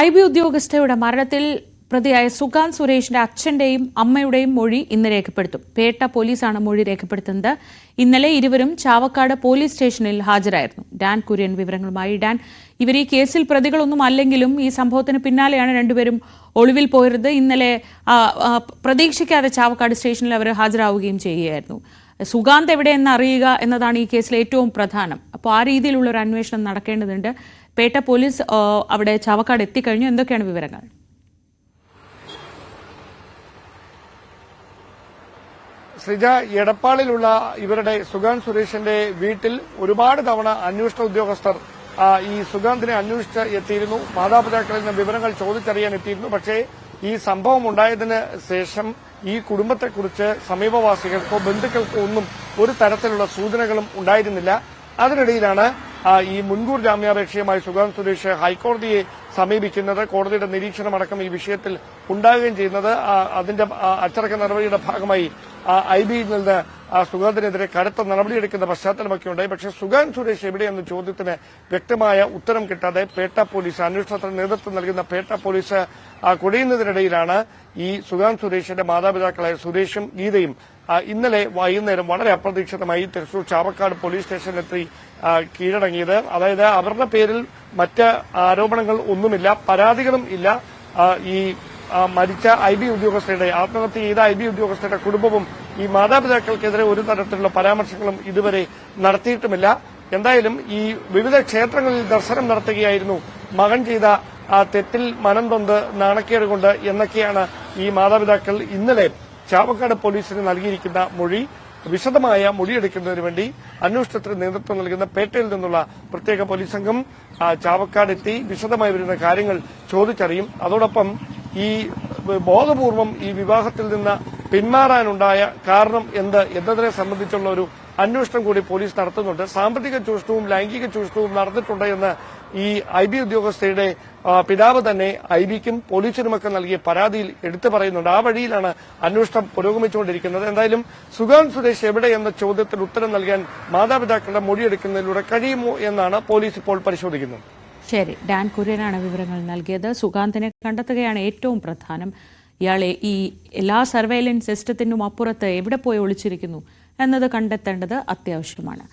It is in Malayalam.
IB ഉദ്യോഗസ്ഥയുടെ മരണത്തിൽ പ്രതിയായ സുഗാന്ത് സുരേഷിന്റെ അച്ഛന്റെയും അമ്മയുടെയും മൊഴി ഇന്ന് രേഖപ്പെടുത്തും. പേട്ട പോലീസാണ് മൊഴി രേഖപ്പെടുത്തുന്നത്. ഇന്നലെ ഇരുവരും ചാവക്കാട് പോലീസ് സ്റ്റേഷനിൽ ഹാജരായിരുന്നു. ഡാൻ കുര്യൻ വിവരങ്ങളുമായി. ഡാൻ, ഇവർ ഈ കേസിൽ പ്രതികളൊന്നും അല്ലെങ്കിലും ഈ സംഭവത്തിന് പിന്നാലെയാണ് രണ്ടുപേരും ഒളിവിൽ പോയത്. ഇന്നലെ പ്രതീക്ഷിക്കാതെ ചാവക്കാട് സ്റ്റേഷനിൽ അവർ ഹാജരാവുകയും ചെയ്യുകയായിരുന്നു. സുഗാന്ത് എവിടെയെന്ന് അറിയുക എന്നതാണ് ഈ കേസിലെ ഏറ്റവും പ്രധാനം. അപ്പോൾ ആ രീതിയിലുള്ള ഒരു അന്വേഷണം നടക്കേണ്ടതുണ്ട്. പേട്ട പോലീസ് അവിടെ ചാവക്കാട് എത്തിക്കഴിഞ്ഞു. എന്തൊക്കെയാണ് വിവരങ്ങൾ? ശ്രീജ, എടപ്പാളിലുള്ള ഇവരുടെ സുഗാന്ത് സുരേഷിന്റെ വീട്ടിൽ ഒരുപാട് തവണ അന്വേഷണ ഉദ്യോഗസ്ഥർ ഈ സുഗാന്തിനെ അന്വേഷിച്ച് എത്തിയിരുന്നു. മാതാപിതാക്കളിൽ നിന്ന് വിവരങ്ങൾ ചോദിച്ചറിയാൻ എത്തിയിരുന്നു. പക്ഷേ ഈ സംഭവം ഉണ്ടായതിന് ശേഷം ഈ കുടുംബത്തെക്കുറിച്ച് സമീപവാസികൾക്കോ ബന്ധുക്കൾക്കോ ഒന്നും ഒരു തരത്തിലുള്ള സൂചനകളും ഉണ്ടായിരുന്നില്ല. അതിനിടയിലാണ് ഈ മുൻകൂർ ജാമ്യാപേക്ഷയുമായി സുഗാന്ത് സുരേഷ് ഹൈക്കോടതിയെ സമീപിക്കുന്നത്. കോടതിയുടെ നിരീക്ഷണമടക്കം ഈ വിഷയത്തിൽ ഉണ്ടാകുകയും ചെയ്യുന്നത്. അതിന്റെ അച്ചടക്ക നടപടിയുടെ ഭാഗമായി IBയിൽ നിന്ന് സുഗാന്തിനെതിരെ കടുത്ത നടപടിയെടുക്കുന്ന പശ്ചാത്തലമൊക്കെ ഉണ്ടായി. പക്ഷേ സുഗാന്ത് സുരേഷ് എവിടെയെന്ന ചോദ്യത്തിന് വ്യക്തമായ ഉത്തരം കിട്ടാതെ പേട്ട പോലീസ്, അന്വേഷണത്തിന് നേതൃത്വം നൽകുന്ന പേട്ട പോലീസ് കുടയുന്നതിനിടയിലാണ് ഈ സുഗാന്ത് സുരേഷിന്റെ മാതാപിതാക്കളായ സുരേഷും ഗീതയും ഇന്നലെ വൈകുന്നേരം വളരെ അപ്രതീക്ഷിതമായി തൃശൂർ ചാവക്കാട് പോലീസ് സ്റ്റേഷനിലെത്തി കീഴടങ്ങിയത്. അതായത് അവരുടെ പേരിൽ മറ്റ് ആരോപണങ്ങൾ ഒന്നുമില്ല, പരാതികളും ഇല്ല. ഈ മരിച്ച IB ഉദ്യോഗസ്ഥരുടെ, ആത്മഹത്യ ചെയ്ത IB ഉദ്യോഗസ്ഥരുടെ കുടുംബവും ഈ മാതാപിതാക്കൾക്കെതിരെ ഒരു തരത്തിലുള്ള പരാമർശങ്ങളും ഇതുവരെ നടത്തിയിട്ടുമില്ല. എന്തായാലും ഈ വിവിധ ക്ഷേത്രങ്ങളിൽ ദർശനം നടത്തുകയായിരുന്നു. മകൻ ചെയ്ത തെറ്റിൽ മനം തൊണ്ട് നാണക്കേട് കൊണ്ട് എന്നൊക്കെയാണ് ഈ മാതാപിതാക്കൾ ഇന്നലെ ചാവക്കാട് പോലീസിന് നൽകിയിരിക്കുന്ന മൊഴി. വിശദമായ മൊഴിയെടുക്കുന്നതിന് വേണ്ടി അന്വേഷണത്തിന് നേതൃത്വം നൽകുന്ന പേട്ടയിൽ നിന്നുള്ള പ്രത്യേക പോലീസ് സംഘം ചാവക്കാട് എത്തി വിശദമായി വരുന്ന കാര്യങ്ങൾ ചോദിച്ചറിയും. അതോടൊപ്പം ഈ ബോധപൂർവം ഈ വിവാഹത്തിൽ നിന്ന് പിന്മാറാനുണ്ടായ കാരണം എന്നതിനെ സംബന്ധിച്ചുള്ള ഒരു അന്വേഷണം കൂടി പോലീസ് നടത്തുന്നുണ്ട്. സാമ്പത്തിക ചൂഷണവും ലൈംഗിക ചൂഷണവും നടന്നിട്ടുണ്ട് എന്ന് ഈ IB ഉദ്യോഗസ്ഥയുടെ പിതാവ് തന്നെ IBക്കും പോലീസിനുമൊക്കെ നൽകിയ പരാതിയിൽ എടുത്തു പറയുന്നുണ്ട്. ആ വഴിയിലാണ് അന്വേഷണം പുരോഗമിച്ചുകൊണ്ടിരിക്കുന്നത്. എന്തായാലും സുഗാന്ത് സുരേഷ് എവിടെ എന്ന ചോദ്യത്തിന് ഉത്തരം നൽകാൻ മാതാപിതാക്കളുടെ മൊഴിയെടുക്കുന്നതിലൂടെ കഴിയുമോ എന്നാണ് പോലീസ് ഇപ്പോൾ പരിശോധിക്കുന്നത്. ശരി, ഡാൻ കുര്യനാണ് വിവരങ്ങൾ നൽകിയത്. സുഗാന്തിനെ കണ്ടെത്തുകയാണ് ഏറ്റവും പ്രധാനം. ഇയാളെ ഈ എല്ലാ സർവൈലൻസ് സിസ്റ്റത്തിനും അപ്പുറത്ത് എവിടെ പോയി ഒളിച്ചിരിക്കുന്നു എന്നത് കണ്ടെത്തേണ്ടത് അത്യാവശ്യമാണ്.